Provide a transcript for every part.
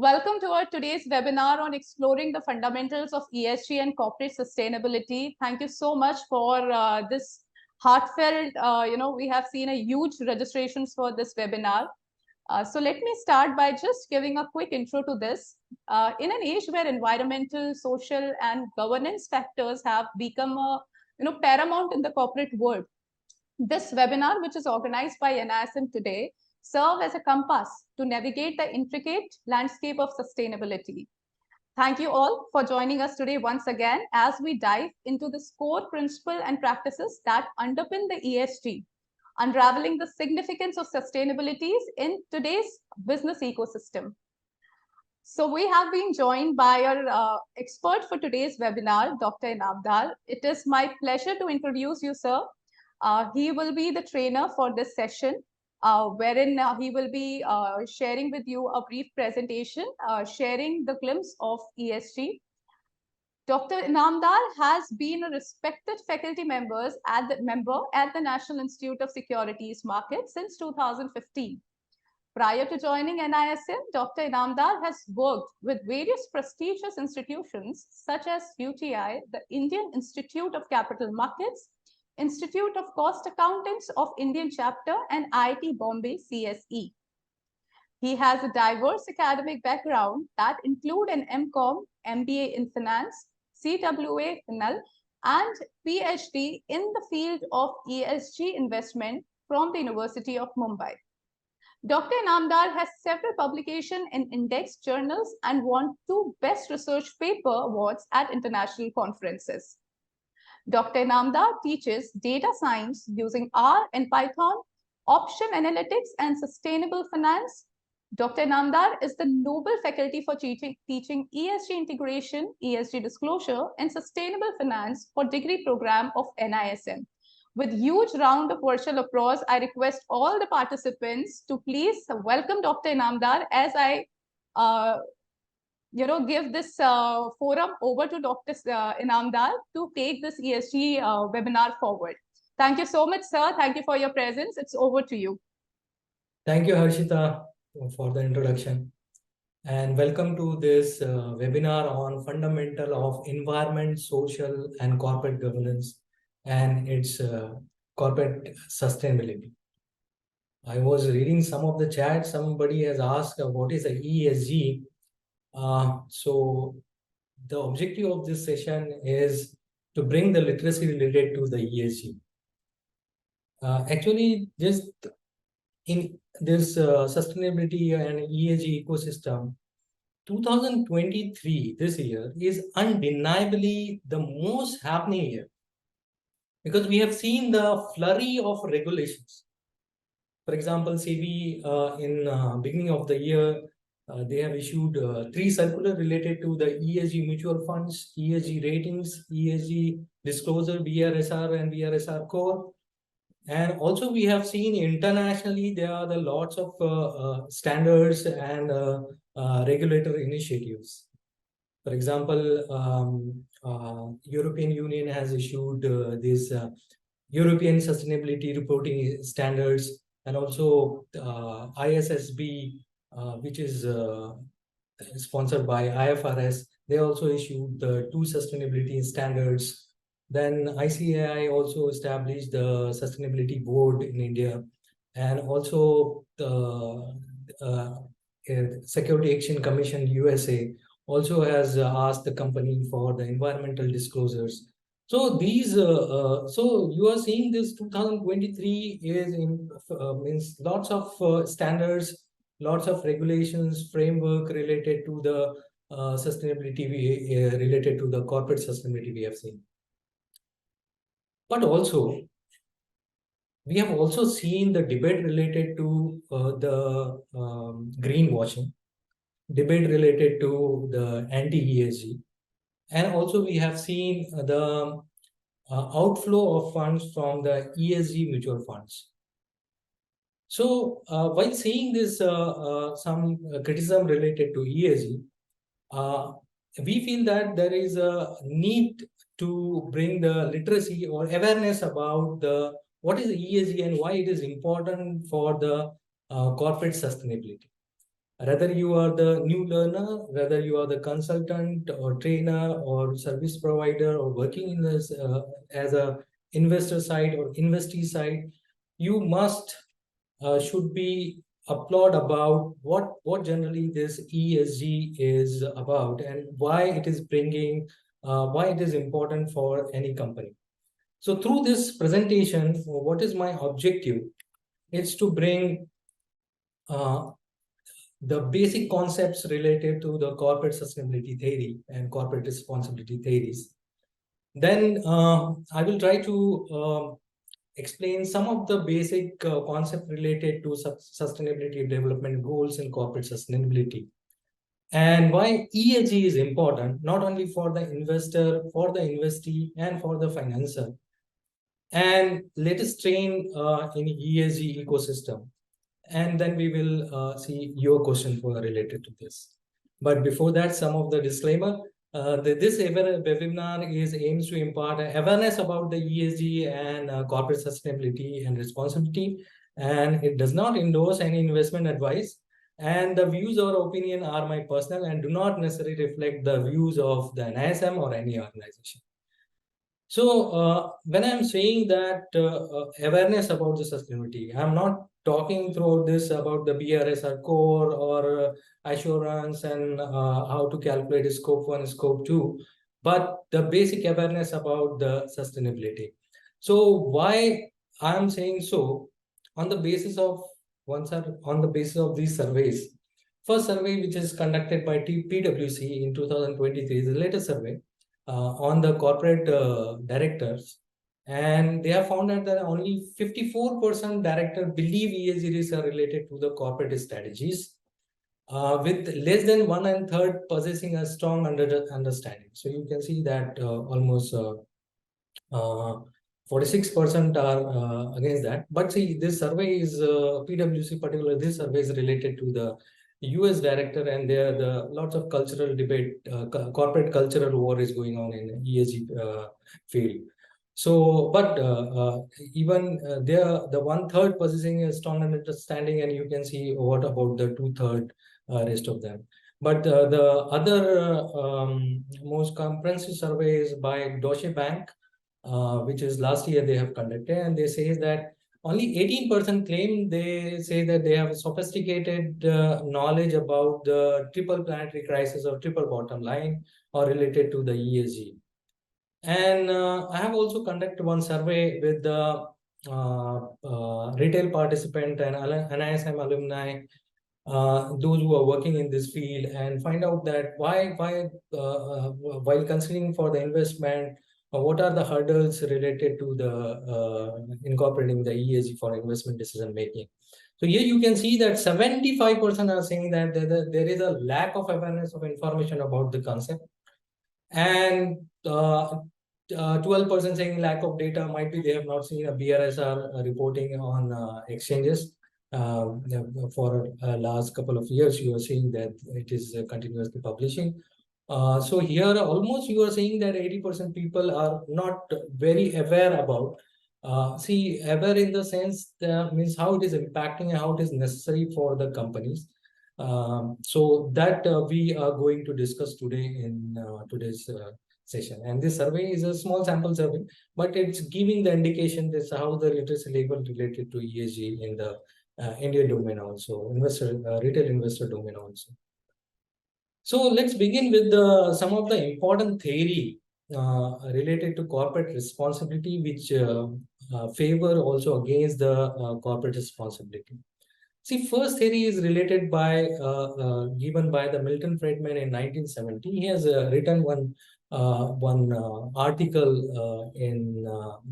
Welcome to our today's webinar on exploring the fundamentals of ESG and corporate sustainability. Thank you so much for this heartfelt, we have seen a huge registrations for this webinar. So let me start by just giving a quick intro to this. In an age where environmental, social, and governance factors have become paramount in the corporate world, this webinar, which is organized by NISM today, serve as a compass to navigate the intricate landscape of sustainability. Thank you all for joining us today once again as we dive into the core principles and practices that underpin the ESG, unraveling the significance of sustainability in today's business ecosystem. So we have been joined by our expert for today's webinar, Dr. Inamdar. It is my pleasure to introduce you, sir. He will be the trainer for this session, wherein he will be sharing with you a brief presentation, sharing the glimpse of ESG. Dr. Inamdar has been a respected faculty member at the National Institute of Securities Market since 2015. Prior to joining NISM, Dr. Inamdar has worked with various prestigious institutions such as UTI, the Indian Institute of Capital Markets, Institute of Cost Accountants of Indian Chapter, and IIT Bombay CSE. He has a diverse academic background that include an MCom, MBA in Finance, CWA FINAL, and PhD in the field of ESG investment from the University of Mumbai. Dr. Inamdar has several publications in index journals and won 2 Best Research Paper awards at international conferences. Dr. Inamdar teaches data science using R and Python, option analytics, and sustainable finance. Dr. Inamdar is the Nobel Faculty for teaching ESG integration, ESG disclosure, and sustainable finance for degree program of NISM. With huge round of virtual applause, I request all the participants to please welcome Dr. Inamdar as I give this forum over to Dr. Inamdar to take this ESG webinar forward. Thank you so much, sir. Thank you for your presence. It's over to you. Thank you, Harshita, for the introduction. And welcome to this webinar on fundamental of environment, social, and corporate governance and its corporate sustainability. I was reading some of the chat. Somebody has asked what is the ESG. So the objective of this session is to bring the literacy related to the ESG. Actually, just in this sustainability and ESG ecosystem, 2023, this year, is undeniably the most happening year because we have seen the flurry of regulations. For example, SEBI in beginning of the year, they have issued 3 circulars related to the ESG mutual funds, ESG ratings, ESG disclosure, BRSR and BRSR core. And also we have seen internationally, there are the lots of standards and regulator initiatives. For example, European Union has issued this European Sustainability Reporting Standards, and also ISSB, which is sponsored by IFRS. They also issued the 2 sustainability standards. Then ICAI also established the Sustainability Board in India, and also the Security Exchange Commission USA also has asked the company for the environmental disclosures. So these, so you are seeing this 2023 is in means lots of standards, lots of regulations, framework related to the sustainability, related to the corporate sustainability we have seen. But also, we have also seen the debate related to the greenwashing, debate related to the anti-ESG, and also we have seen the outflow of funds from the ESG mutual funds. So while seeing this some criticism related to ESG, we feel that there is a need to bring the literacy or awareness about the what is the ESG and why it is important for the corporate sustainability. Whether you are the new learner, whether you are the consultant or trainer or service provider or working in this as a investor side or investee side, you must should be applaud about what generally this ESG is about and why it is bringing, why it is important for any company. So through this presentation, what is my objective? It's to bring the basic concepts related to the corporate sustainability theory and corporate responsibility theories. Then I will try to explain some of the basic concept related to sustainability development goals in corporate sustainability and why ESG is important, not only for the investor, for the investee, and for the financer. And let us train in ESG ecosystem. And then we will see your question for related to this. But before that, some of the disclaimer. This webinar is aims to impart awareness about the ESG and corporate sustainability and responsibility, and it does not endorse any investment advice. And the views or opinion are my personal and do not necessarily reflect the views of the NISM or any organization. So when I'm saying that awareness about the sustainability, I'm not talking throughout this about the BRSR core or assurance and how to calculate scope 1, scope 2, but the basic awareness about the sustainability. So why I'm saying so, on the basis of on the basis of these surveys. First survey, which is conducted by PwC in 2023, is the latest survey on the corporate directors, and they have found out that only 54% directors believe ESG risks are related to the corporate strategies, with less than 1/3 possessing a strong understanding. So you can see that almost 46% are against that. But see, this survey is PwC particular. This survey is related to the US director, and there the lots of cultural debate, corporate cultural war is going on in ESG field. So, but even there, the 1/3 possessing a strong understanding, and you can see what about the 2/3 rest of them. But the other most comprehensive survey is by Deutsche Bank, which is last year they have conducted, and they say that only 18% claim they say that they have sophisticated knowledge about the triple planetary crisis or triple bottom line or related to the ESG. And I have also conducted one survey with the retail participant and NISM alumni, those who are working in this field, and find out that while considering for the investment, what are the hurdles related to the incorporating the ESG for investment decision making. So here you can see that 75% are saying that there is a lack of awareness of information about the concept, and 12% saying lack of data, might be they have not seen a BRSR reporting on exchanges. For last couple of years, you are seeing that it is continuously publishing. So here almost you are saying that 80% people are not very aware about. See, aware in the sense that means how it is impacting and how it is necessary for the companies. So that we are going to discuss today in today's session. And this survey is a small sample survey, but it's giving the indication that's how the literacy level related to ESG in the Indian domain also, retail investor domain also. So let's begin with some of the important theory related to corporate responsibility, which favor also against the corporate responsibility. See, first theory is related by given by the Milton Friedman in 1970. He has written one article in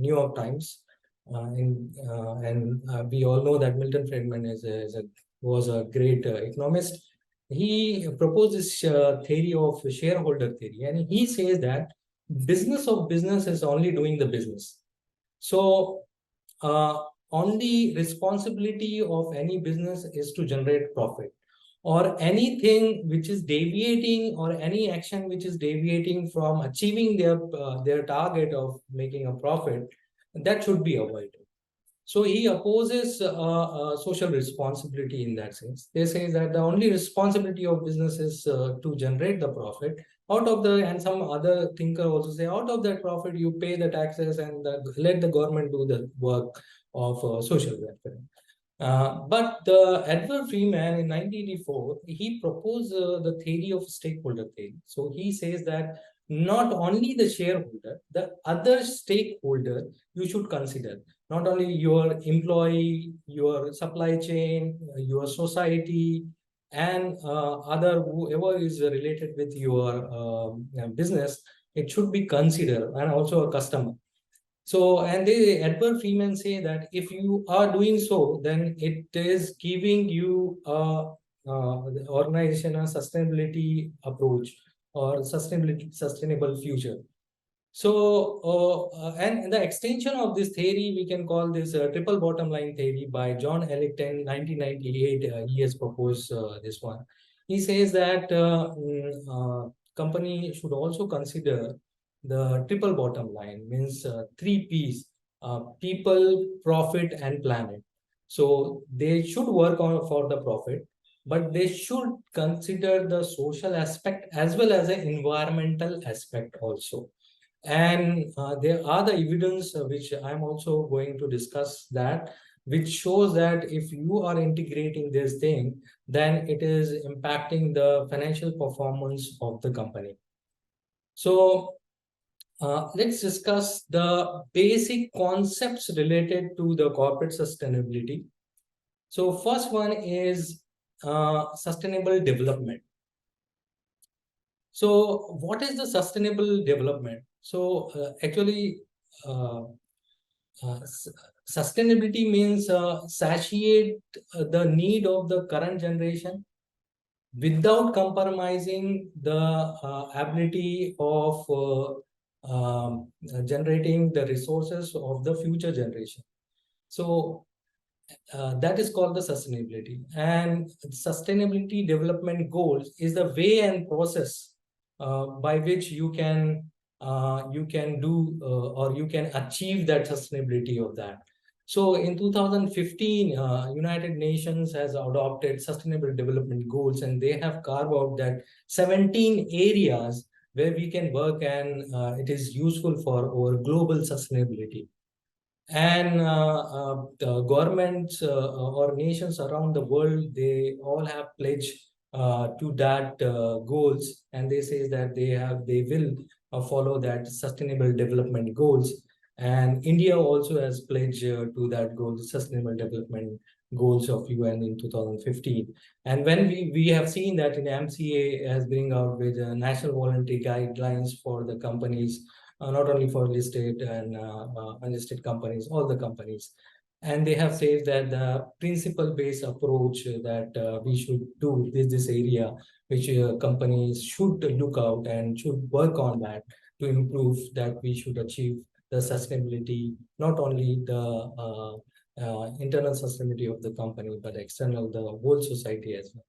New York Times, and we all know that Milton Friedman was a great economist. He proposed this theory of shareholder theory, and he says that business of business is only doing the business. So only responsibility of any business is to generate profit, or anything which is deviating, or any action which is deviating from achieving their target of making a profit, that should be avoided. So he opposes social responsibility in that sense. They say that the only responsibility of business is to generate the profit. Out of the, and some other thinker also say, out of that profit, you pay the taxes and let the government do the work of social welfare. But Edward Freeman in 1984, he proposed the theory of stakeholder theory. So he says that not only the shareholder, the other stakeholder you should consider. Not only your employee, your supply chain, your society, and other whoever is related with your business, it should be considered, and also a customer. So, and Edward Freeman say that if you are doing so, then it is giving you the organization a sustainability approach or sustainable future. So, and the extension of this theory, we can call this triple bottom line theory by John Ellington, 1998. He has proposed this one. He says that company should also consider the triple bottom line, means three P's: people, profit, and planet. So they should work on for the profit, but they should consider the social aspect as well as the environmental aspect also. And there are the evidence which I'm also going to discuss, that which shows that if you are integrating this thing, then it is impacting the financial performance of the company. So let's discuss the basic concepts related to the corporate sustainability. So first one is sustainable development. So what is the sustainable development? So actually, sustainability means satiate the need of the current generation without compromising the ability of generating the resources of the future generation. So that is called the sustainability. And sustainability development goals is the way and process by which you can do or you can achieve that sustainability of that. So in 2015, United Nations has adopted sustainable development goals, and they have carved out that 17 areas where we can work, and it is useful for our global sustainability. And the governments or nations around the world, they all have pledged to that goals, and they say that they will follow that sustainable development goals. And India also has pledged to that goal, sustainable development goals of UN in 2015. And when we have seen that in MCA has bring out with national voluntary guidelines for the companies, not only for listed and unlisted companies, all the companies. And they have said that the principle-based approach that we should do this area, which companies should look out and should work on that to improve, that we should achieve the sustainability, not only the internal sustainability of the company, but external, the whole society as well.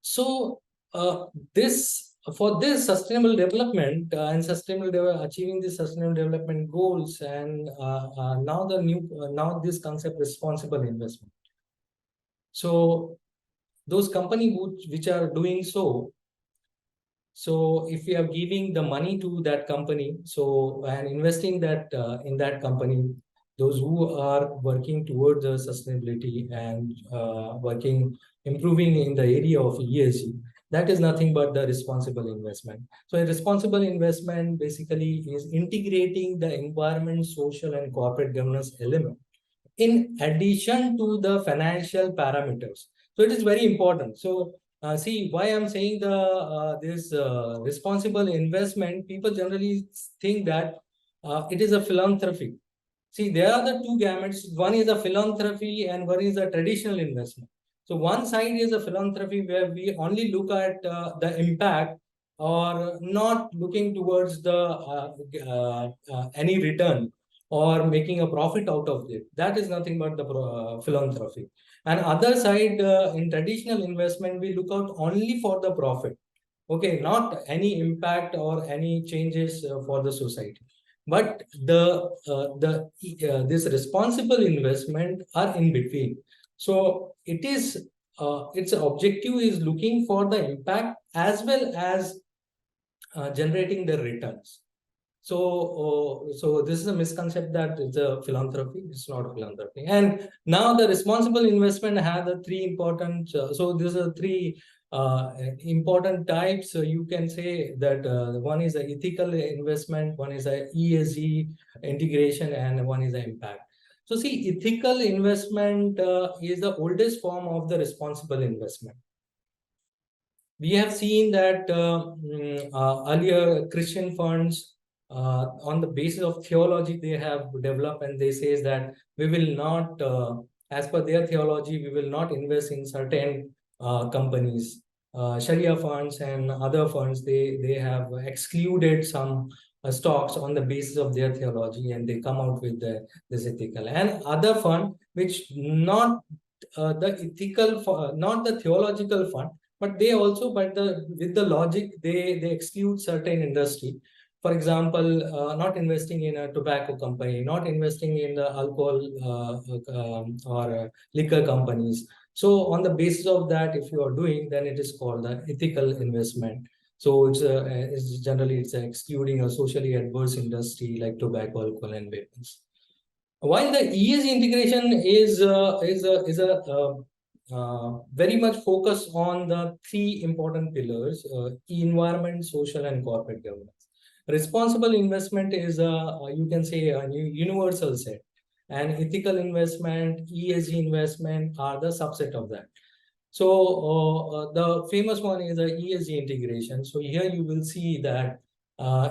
So for this sustainable development and achieving the sustainable development goals, and now this concept responsible investment. So those companies which are doing so, if we are giving the money to that company, so and investing that in that company, those who are working towards the sustainability and improving in the area of ESG, that is nothing but the responsible investment. So a responsible investment basically is integrating the environment, social, and corporate governance element in addition to the financial parameters. So it is very important. So see why I'm saying this responsible investment. People generally think that it is a philanthropy. See, there are the two gamuts. One is a philanthropy and one is a traditional investment. So one side is a philanthropy where we only look at the impact or not looking towards the any return or making a profit out of it. That is nothing but the philanthropy. And other side, in traditional investment, we look out only for the profit. Okay, not any impact or any changes for the society. but this responsible investment are in between. So it is its objective is looking for the impact as well as generating the returns. So this is a misconception that it's a philanthropy. It's not a philanthropy. And now the responsible investment has the three important. So these are three important types. So you can say that one is a ethical investment, one is a ESG integration, and one is a impact. So see, ethical investment is the oldest form of the responsible investment. We have seen that earlier Christian funds, on the basis of theology, they have developed, and they say that we will not, as per their theology, we will not invest in certain companies. Sharia funds and other funds, they have excluded some stocks on the basis of their theology, and they come out with this ethical. And other fund which not the ethical, not the theological fund, but they also, but with the logic, they exclude certain industry. For example, not investing in a tobacco company, not investing in the alcohol or liquor companies. So on the basis of that, if you are doing, then it is called the ethical investment. So it's generally it's excluding a socially adverse industry like tobacco, alcohol, and weapons. While the ESG integration is very much focused on the three important pillars: environment, social, and corporate governance. Responsible investment is you can say a new universal set, and ethical investment, ESG investment are the subset of that. So the famous one is the ESG integration. So here you will see that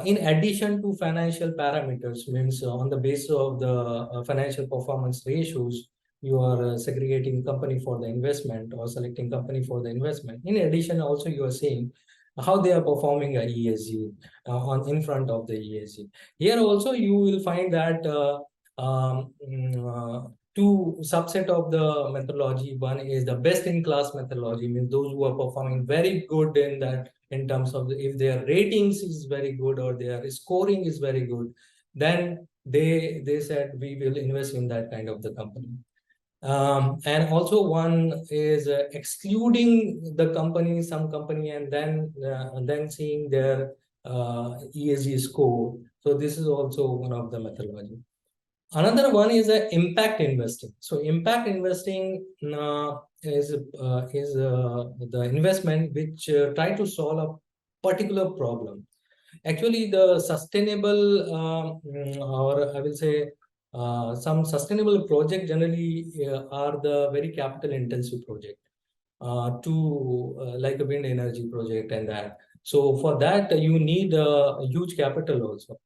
in addition to financial parameters, means on the basis of the financial performance ratios, you are segregating company for the investment or selecting company for the investment. In addition, also you are saying how they are performing a ESG on in front of the ESG. Here also you will find that two subset of the methodology. One is the best in class methodology, means those who are performing very good in that, in terms of if their ratings is very good or their scoring is very good, then they said we will invest in that kind of the company. And also one is excluding the company, some company, and then seeing their ESG score. So this is also one of the methodology. Another one is impact investing. So impact investing is the investment which try to solve a particular problem. Actually, the sustainable or I will say some sustainable project generally are the very capital intensive project to like a wind energy project and that. So for that you need a huge capital also.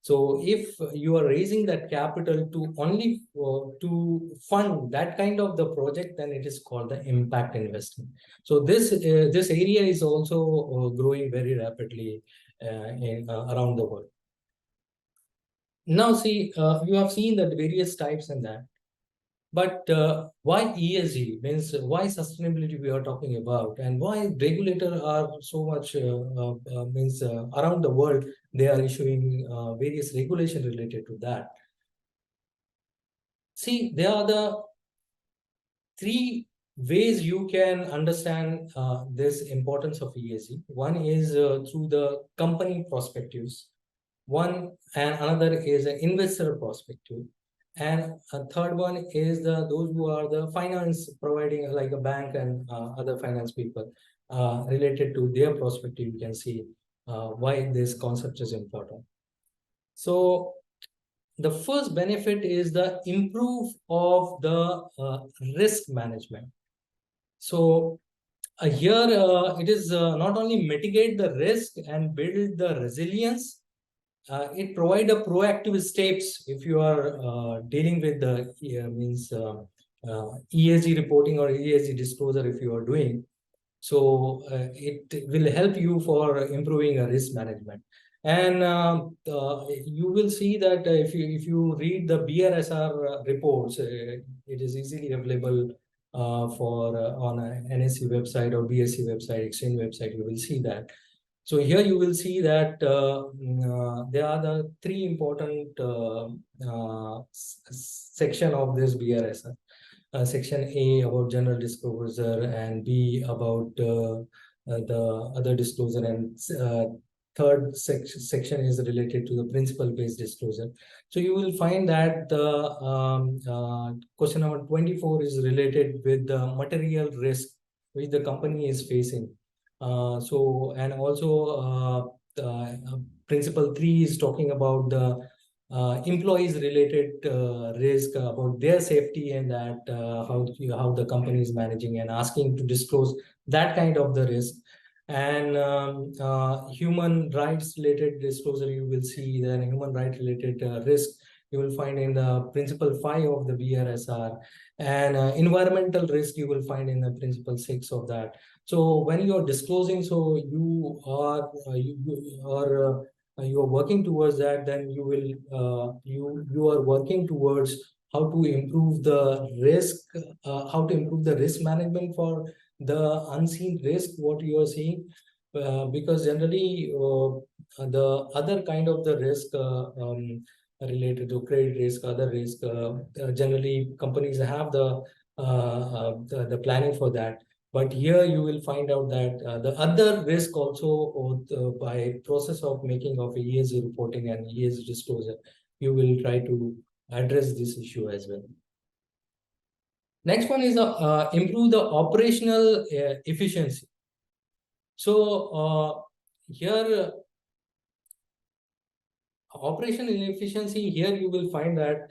So if you are raising that capital to only to fund that kind of the project, then it is called the impact investing. So this area is also growing very rapidly around the world. Now see, you have seen the various types in that. But why ESG, means why sustainability we are talking about, and why regulators are so much means around the world they are issuing various regulation related to that. See, there are the three ways you can understand this importance of ESG. One is through the company perspectives. One and another is an investor perspective. And a third one is those who are the finance providing, like a bank and other finance people related to their perspective. You can see why this concept is important. So the first benefit is the improve of the risk management. So here it is not only mitigate the risk and build the resilience, it provide a proactive steps if you are dealing with the means ESG reporting or ESG disclosure if you are doing. So it will help you for improving risk management. And you will see that if you read the BRSR reports, it is easily available for on a NSE website or BSE website, exchange website. You will see that. So here you will see that there are the three important section of this BRSR. Section A about general disclosure, and B about the other disclosure, and third section is related to the principle-based disclosure. So you will find that the question number 24 is related with the material risk which the company is facing. And also principle 3 is talking about the employees related risk about their safety, and that how the company is managing and asking to disclose that kind of the risk. And human rights related disclosure, you will see that human rights related risk you will find in the principle 5 of the BRSR, and environmental risk you will find in the principle 6 of that. So when you are disclosing, so you are you are working towards that, then you will you are working towards how to improve the risk, how to improve the risk management for the unseen risk what you are seeing, because generally the other kind of the risk related to credit risk, other risk, generally companies have the planning for that. But here you will find out that the other risk also by process of making of ESG reporting and ESG disclosure, you will try to address this issue as well. Next one is improve the operational efficiency. So here operational efficiency, here you will find that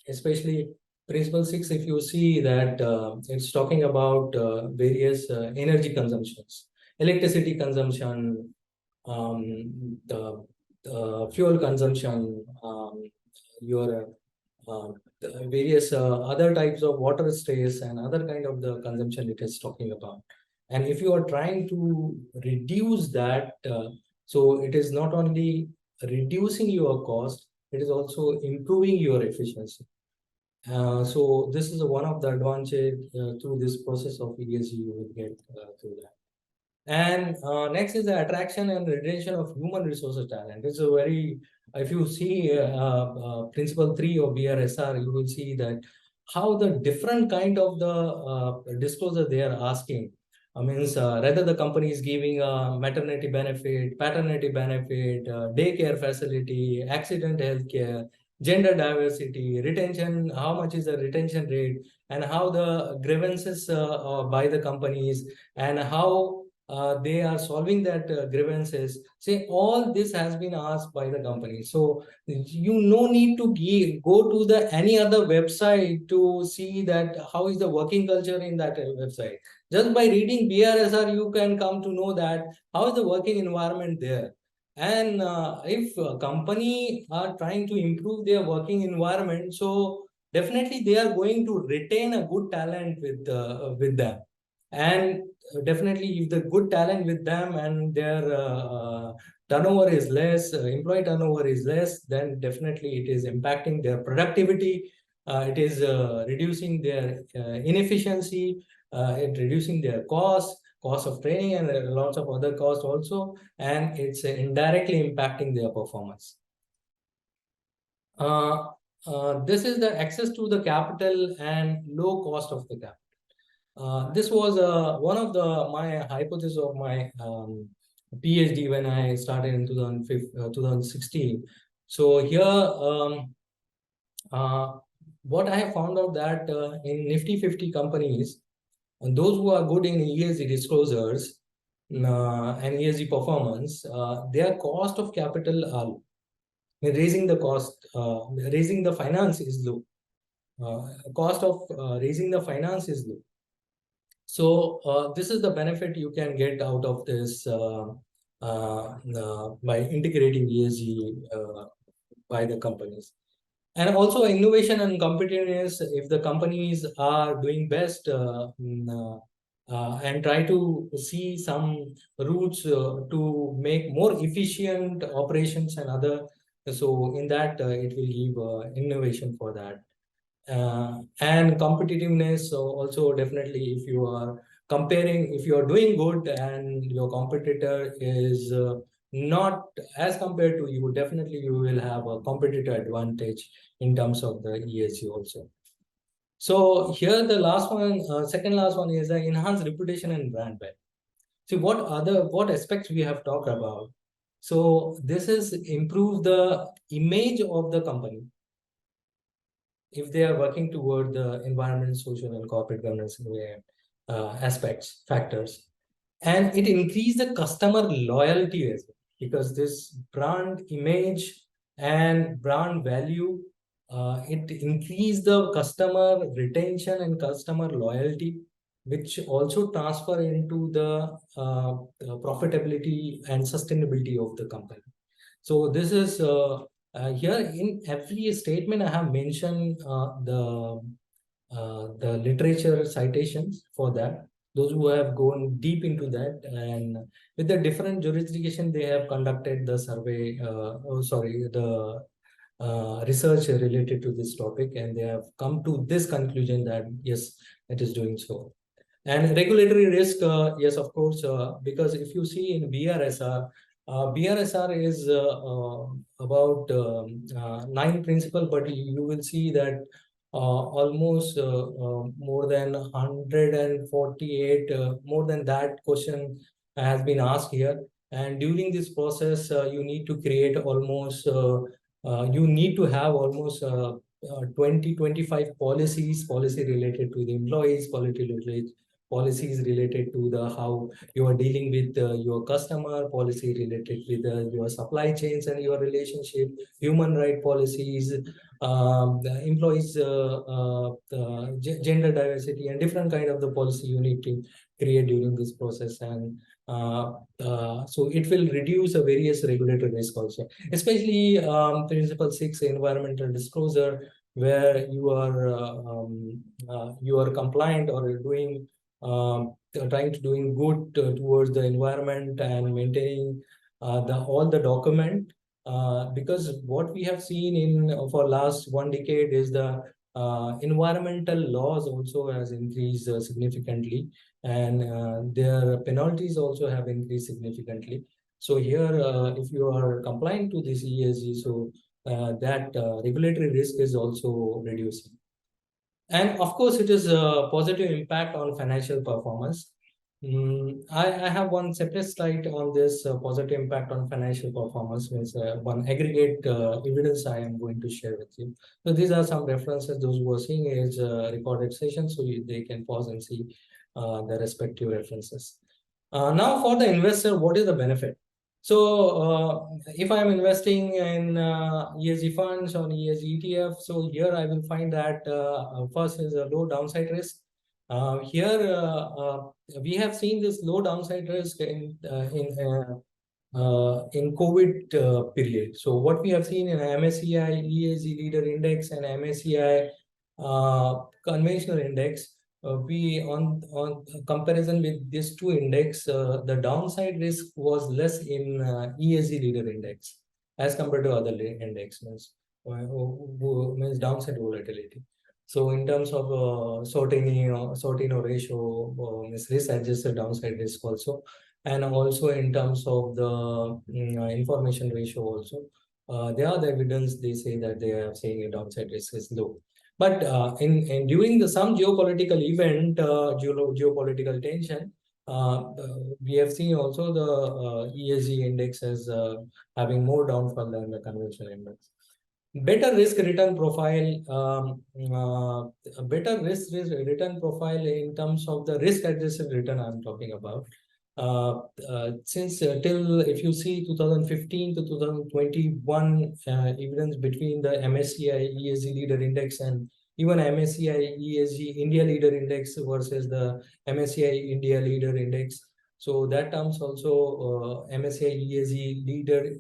especially principle 6, if you see that it's talking about various energy consumptions, electricity consumption, the fuel consumption, your various other types of water stays and other kind of the consumption it is talking about. And if you are trying to reduce that, so it is not only reducing your cost, it is also improving your efficiency. So this is one of the advantage through this process of ESG you will get through that. And next is the attraction and retention of human resources talent. It's a very, if you see principle 3 of BRSR, you will see that how the different kind of the disclosure they are asking. I mean, rather the company is giving a maternity benefit, paternity benefit, daycare facility, accident healthcare, gender diversity, retention, how much is the retention rate, and how the grievances by the companies, and how they are solving that grievances. Say all this has been asked by the company. So you no need to go to the any other website to see that how is the working culture in that website. Just by reading BRSR, you can come to know that how is the working environment there. And if a company are trying to improve their working environment, so definitely they are going to retain a good talent with them. And definitely if the good talent with them and their turnover is less, employee turnover is less, then definitely it is impacting their productivity. It is reducing their inefficiency, it reducing their cost of training, and lots of other costs also, and it's indirectly impacting their performance. This is the access to the capital and low cost of the capital. This was one of my hypothesis of my PhD when I started in 2016. So here, what I have found out that in Nifty 50 companies, and those who are good in ESG disclosures and ESG performance, their cost of capital are low. Raising the cost, raising the finance is low. Cost of raising the finance is low. So this is the benefit you can get out of this by integrating ESG by the companies. And also innovation and competitiveness, if the companies are doing best and try to see some routes to make more efficient operations and other, so in that it will give innovation for that. And competitiveness, so also definitely if you are comparing, if you are doing good and your competitor is not as compared to you, definitely you will have a competitive advantage in terms of the ESG also. So here the last one, second last one is the enhanced reputation and brand value. See what aspects we have talked about. So this is improve the image of the company if they are working toward the environment, social, and corporate governance aspects, factors. And it increase the customer loyalty as well, because this brand image and brand value, it increase the customer retention and customer loyalty, which also transfer into the profitability and sustainability of the company. So this is here in every statement I have mentioned the literature citations for that. Those who have gone deep into that, and with the different jurisdiction, they have conducted the survey. The research related to this topic, and they have come to this conclusion that yes, it is doing so. And regulatory risk, yes, of course, because if you see in BRSR, BRSR is about 9 principles, but you will see that almost more than 148, more than that question has been asked here. And during this process, you need to create almost, you need to have almost 20-25 policy related to the employees, policies related to the how you are dealing with your customer, policy related with your supply chains and your relationship, human right policies, the employees, gender diversity, and different kind of the policy you need to create during this process. And so it will reduce a various regulatory risk also, especially principle 6, environmental disclosure, where you are compliant or doing trying to doing good towards the environment and maintaining all the document, because what we have seen in for last 1 decade is the environmental laws also has increased significantly, and their penalties also have increased significantly. So here, if you are compliant to this ESG, so that regulatory risk is also reducing. And of course, it is a positive impact on financial performance. I have one separate slide on this positive impact on financial performance, means one aggregate evidence I am going to share with you. So these are some references. Those who are seeing is recorded session, so they can pause and see the respective references. Now for the investor, what is the benefit? So if I'm investing in ESG funds or ESG ETF, so here I will find that first is a low downside risk. Here we have seen this low downside risk in COVID period. So what we have seen in MSCI ESG Leader Index and MSCI Conventional Index, we on comparison with these two index, the downside risk was less in ESG Leader Index as compared to other index, means downside volatility. So in terms of Sortino ratio, means risk adjusted downside risk also, and also in terms of the information ratio also, there are the evidence they say that they are saying a downside risk is low. But in during some geopolitical event, geopolitical tension, we have seen also the ESG index as having more downfall than the conventional index. Better risk return profile, better risk return profile in terms of the risk adjusted return I'm talking about. Since till if you see 2015 to 2021 evidence between the MSCI ESG Leader Index and even MSCI ESG India Leader Index versus the MSCI India Leader Index. So that terms also MSCI ESG Leader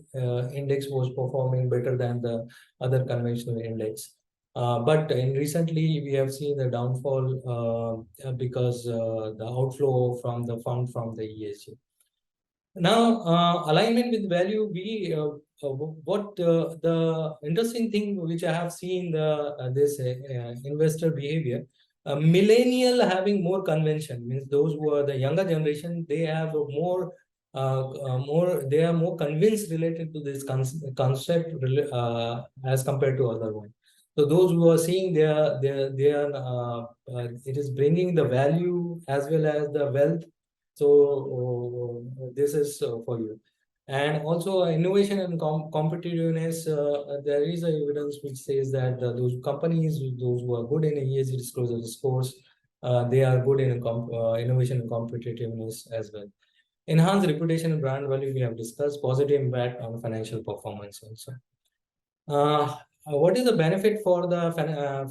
Index was performing better than the other conventional index. But in recently, we have seen the downfall because the outflow from the fund from the ESG. Now, alignment with value, what the interesting thing which I have seen this investor behavior. millennial having more convention, means those who are the younger generation, they have they are more convinced related to this concept as compared to other one. So those who are seeing they are it is bringing the value as well as the wealth. So this is for you. And also innovation and competitiveness, there is a evidence which says that those companies, those who are good in ESG disclosure scores, they are good in innovation and competitiveness as well. Enhance reputation and brand value, we have discussed. Positive impact on financial performance also. What is the benefit for the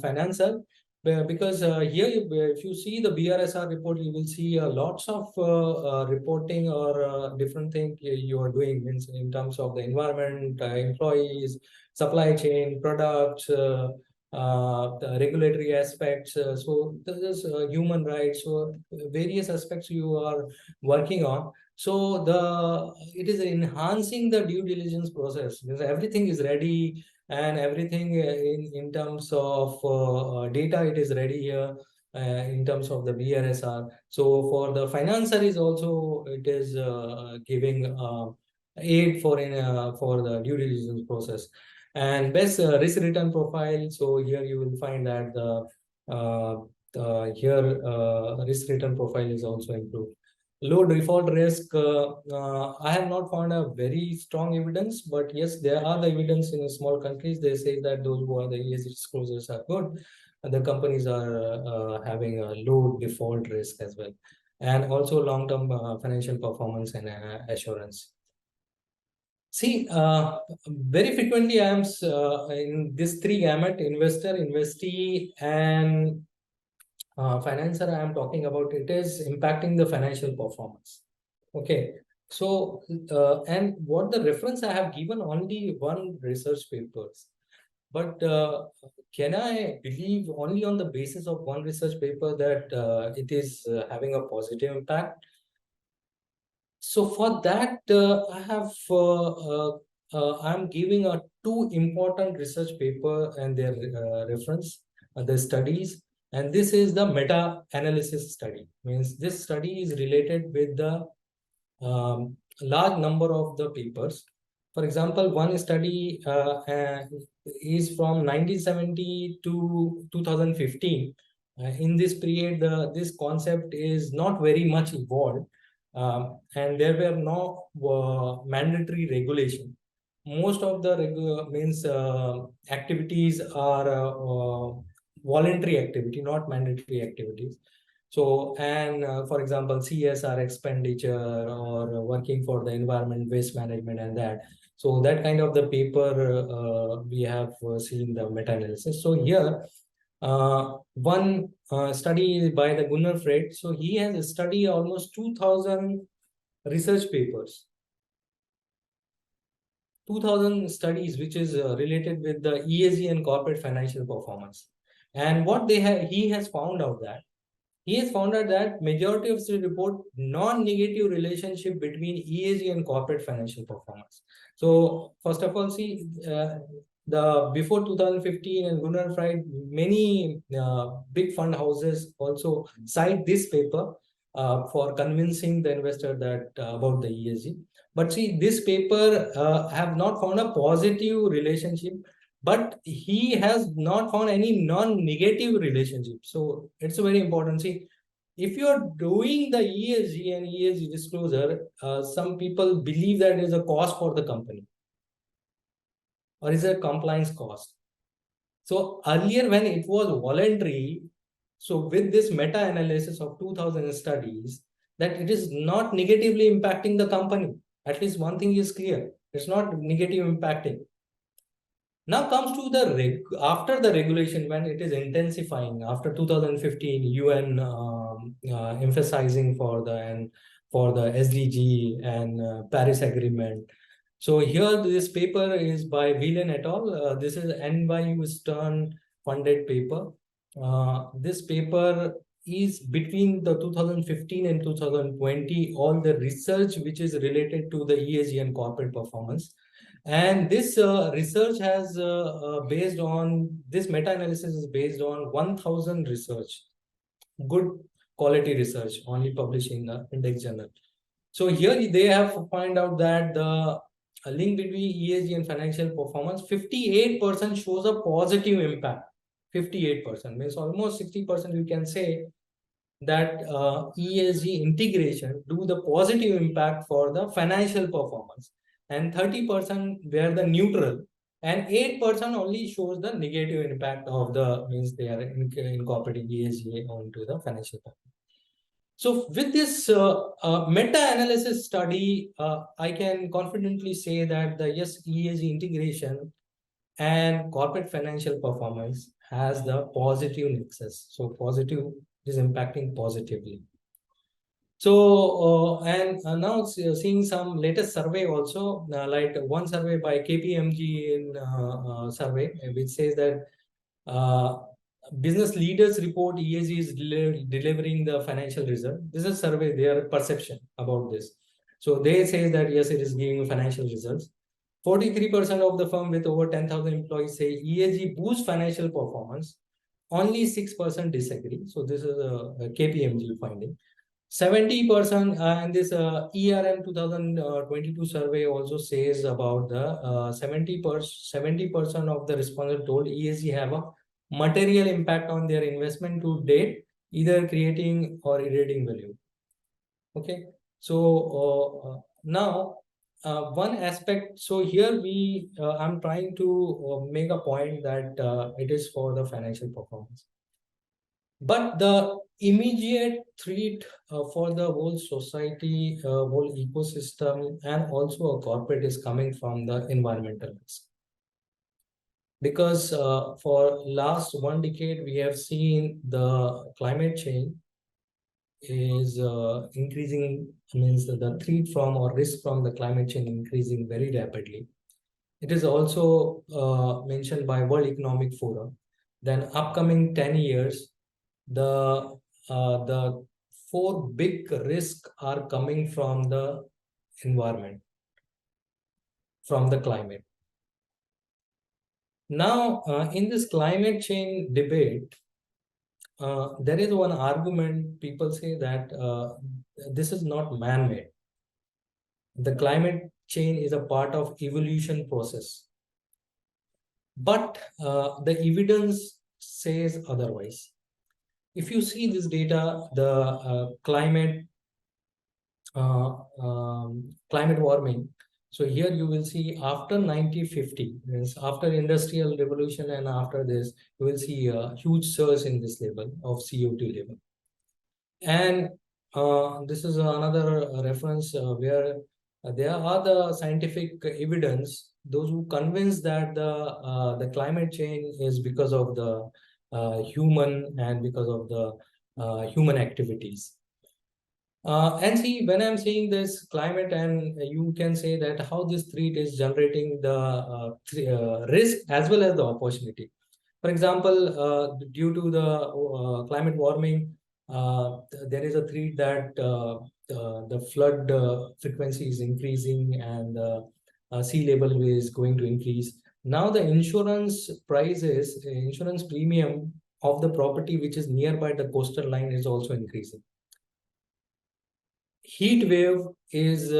financer? Because here, if you see the BRSR report, you will see lots of reporting or different things you are doing in terms of the environment, employees, supply chain, products, the regulatory aspects. So there's human rights. So various aspects you are working on. So it is enhancing the due diligence process because everything is ready and everything in terms of data, it is ready here in terms of the BRSR. So for the financer is also, it is giving aid for the due diligence process. And best risk return profile. So here you will find that here risk return profile is also improved. Low default risk, I have not found a very strong evidence, but yes, there are the evidence in small countries. They say that those who are the ESG disclosures are good. And the companies are having a low default risk as well. And also long-term financial performance and assurance. See, very frequently I am in this three gamut: investor, investee, and financer. I am talking about it is impacting the financial performance. Okay, so and what the reference I have given only one research papers, but can I believe only on the basis of one research paper that it is having a positive impact? So for that, I'm giving a two important research paper and their reference, the studies, and this is the meta-analysis study. Means this study is related with the large number of the papers. For example, one study is from 1970 to 2015. In this period, this concept is not very much evolved, and there were no mandatory regulation. Most of the activities are voluntary activity, not mandatory activities. So, and for example, CSR expenditure or working for the environment, waste management, and that. So that kind of the paper we have seen the meta-analysis. So here, one study by the Gunnar Freight. So he has studied almost 2,000 research papers, 2,000 studies, which is related with the ESG and corporate financial performance. And what he has found out that majority of the report non-negative relationship between ESG and corporate financial performance. So first of all, see the before 2015 and Gunnar Fried, many big fund houses also cite this paper for convincing the investor that about the ESG. But see, this paper have not found a positive relationship, but he has not found any non-negative relationship. So it's very important. See, if you are doing the ESG and ESG disclosure, some people believe that it is a cost for the company or is a compliance cost. So earlier when it was voluntary, so with this meta-analysis of 2,000 studies, that it is not negatively impacting the company. At least one thing is clear. It's not negative impacting. Now comes to the after the regulation, when it is intensifying after 2015, UN emphasizing for the SDG and Paris Agreement. So here this paper is by Whelan et al. This is NYU Stern funded paper. This paper is between the 2015 and 2020, all the research which is related to the ESG and corporate performance. And this research has based on, this meta-analysis is based on 1,000 research. good quality research only published in the index journal. So here they have found out that the link between ESG and financial performance, 58% shows a positive impact. 58% means almost 60% you can say that ESG integration do the positive impact for the financial performance, and 30% were the neutral, and 8% only shows the negative impact of the means they are incorporating ESG onto the financial performance. So with this meta-analysis study, I can confidently say that the yes, ESG integration and corporate financial performance has the positive nexus. So positive is impacting positively. So now seeing some latest survey also, like one survey by KPMG in survey, which says that business leaders report ESG is delivering the financial result. This is a survey, their perception about this. So they say that yes, it is giving financial results. 43% of the firm with over 10,000 employees say ESG boosts financial performance. Only 6% disagree. So this is a KPMG finding. 70% and this ERM 2022 survey also says about the 70% of the respondents told ESG have a material impact on their investment to date, either creating or eroding value. Okay, so now one aspect. So here I'm trying to make a point that it is for the financial performance. But the immediate threat for the whole society, whole ecosystem, and also a corporate is coming from the environmental risk. Because for last 1 decade, we have seen the climate change is increasing, means the threat from or risk from the climate change increasing very rapidly. It is also mentioned by World Economic Forum. Then upcoming 10 years, the four big risks are coming from the environment, from the climate. Now, in this climate change debate, there is one argument. People say that this is not man-made. The climate change is a part of evolution process. But the evidence says otherwise. If you see this data, the climate warming. So here you will see after 1950, means after industrial revolution, and after this, you will see a huge surge in this level of CO2 level. And this is another reference where there are the scientific evidence, those who convince that the climate change is because of the human and because of the human activities. And see, when I'm saying this climate, and you can say that how this threat is generating the risk as well as the opportunity. For example, due to the climate warming, there is a threat that the flood frequency is increasing, and sea level is going to increase. Now the insurance prices, insurance premium of the property which is nearby the coastal line is also increasing. Heat wave is,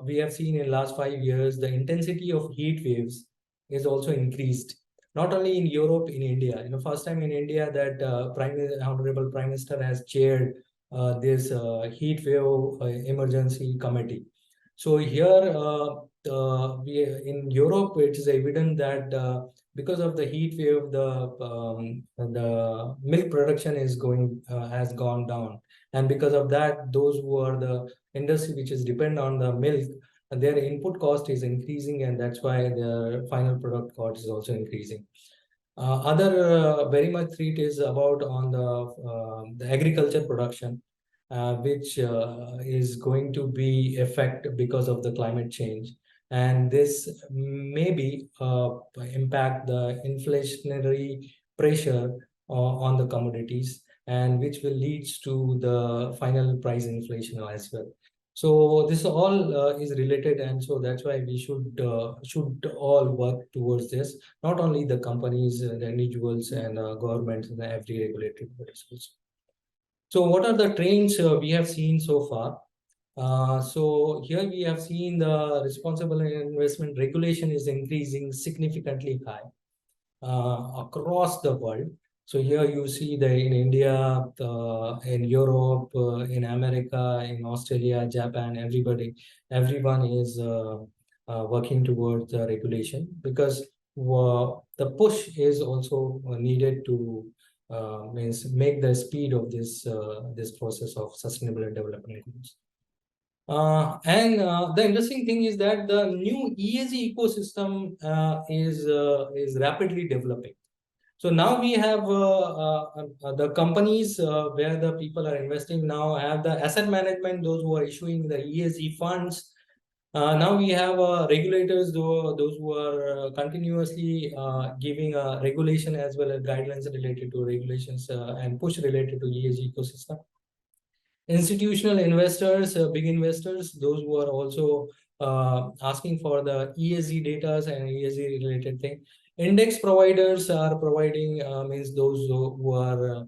we have seen in last 5 years, the intensity of heat waves is also increased. Not only in Europe, in India. First time in India that Honorable Prime Minister has chaired this heat wave emergency committee. So here in Europe, it is evident that because of the heat wave, the milk production is has gone down, and because of that, those who are the industry which is dependent on the milk, their input cost is increasing, and that's why the final product cost is also increasing. Other very much threat is about on the agriculture production, which is going to be affected because of the climate change, and this maybe impact the inflationary pressure on the commodities, and which will lead to the final price inflation as well. So this all is related, and so that's why we should all work towards this. Not only the companies, the individuals, and governments, and every regulatory bodies also. So what are the trends we have seen so far? So here we have seen the responsible investment regulation is increasing significantly high across the world. So here you see that in India, in Europe, in America, in Australia, Japan, everyone is working towards the regulation, because the push is also needed to means make the speed of this process of sustainable development goals. The interesting thing is that the new ESG ecosystem is rapidly developing. So now we have the companies where the people are investing now have the asset management, those who are issuing the ESG funds. Now we have regulators, those who are continuously giving regulation as well as guidelines related to regulations and push related to ESG ecosystem. Institutional investors, big investors, those who are also asking for the ESG data and ESG related thing. Index providers are providing, means those who are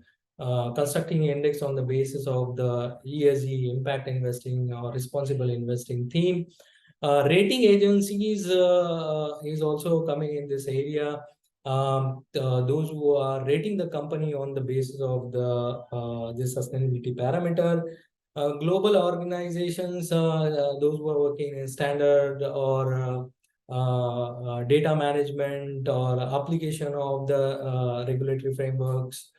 constructing index on the basis of the ESG impact investing or responsible investing theme. Rating agencies is also coming in this area. Those who are rating the company on the basis of the sustainability parameter. Global organizations, those who are working in standard or data management or application of the regulatory frameworks,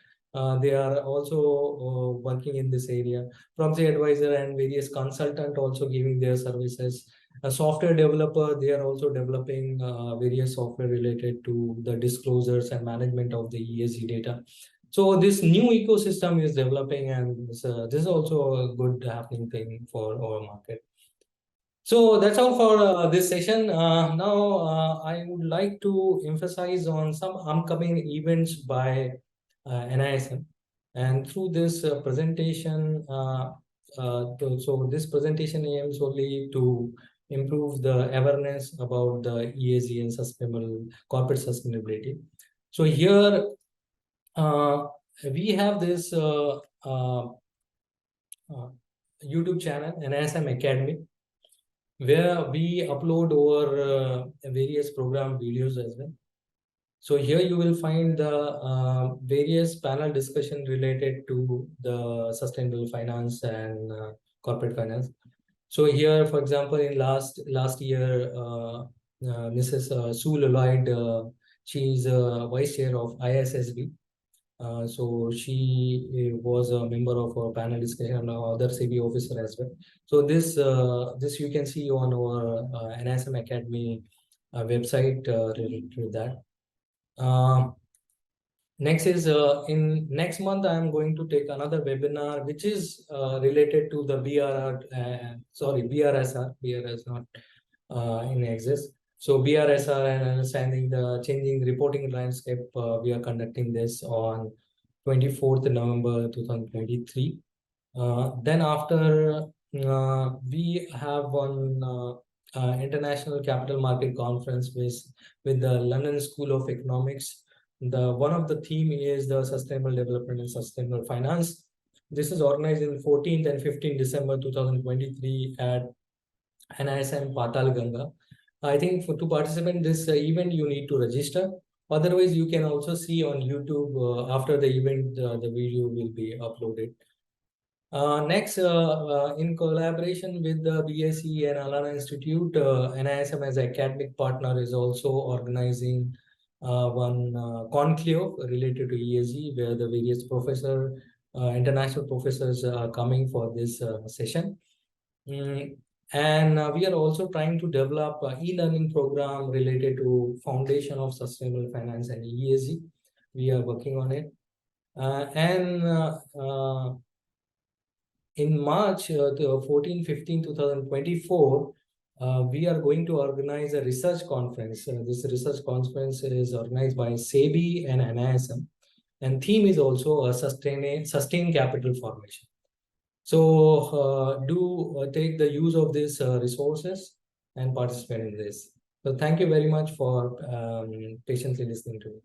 they are also working in this area. Proxy advisor and various consultant also giving their services. A software developer, they are also developing various software related to the disclosures and management of the ESG data. So this new ecosystem is developing, and this is also a good happening thing for our market. So that's all for this session. Now I would like to emphasize on some upcoming events by NISM. And through this presentation, so this presentation aims only to improve the awareness about the ESG and sustainable corporate sustainability. So here we have this YouTube channel, NISM Academy, where we upload our various program videos as well. So here you will find the various panel discussion related to the sustainable finance and corporate finance. So here, for example, in last year, Mrs. Sue Lloyd, she is vice chair of ISSB. So she was a member of our panel discussion and other CB officer as well. So this you can see on our NISM Academy website related to that. Next is in next month, I am going to take another webinar, which is related to the BRS not in exist. So BRSR and understanding the changing reporting landscape, we are conducting this on 24th November 2023. Then after we have one international capital market conference with the London School of Economics. One of the theme is the sustainable development and sustainable finance. This is organized in 14th and 15th December 2023 at NISM Patal Ganga. I think to participate in this event, you need to register. Otherwise, you can also see on YouTube after the event, the video will be uploaded. Next, in collaboration with the BSc and Alana Institute, NISM as academic partner is also organizing one conclave related to ESG, where the various international professors are coming for this session. And we are also trying to develop an e-learning program related to foundation of sustainable finance and ESG. We are working on it. In March 14-15-2024, we are going to organize a research conference. This research conference is organized by SEBI and NISM, and theme is also a sustained capital formation. So do take the use of these resources and participate in this. So thank you very much for patiently listening to me.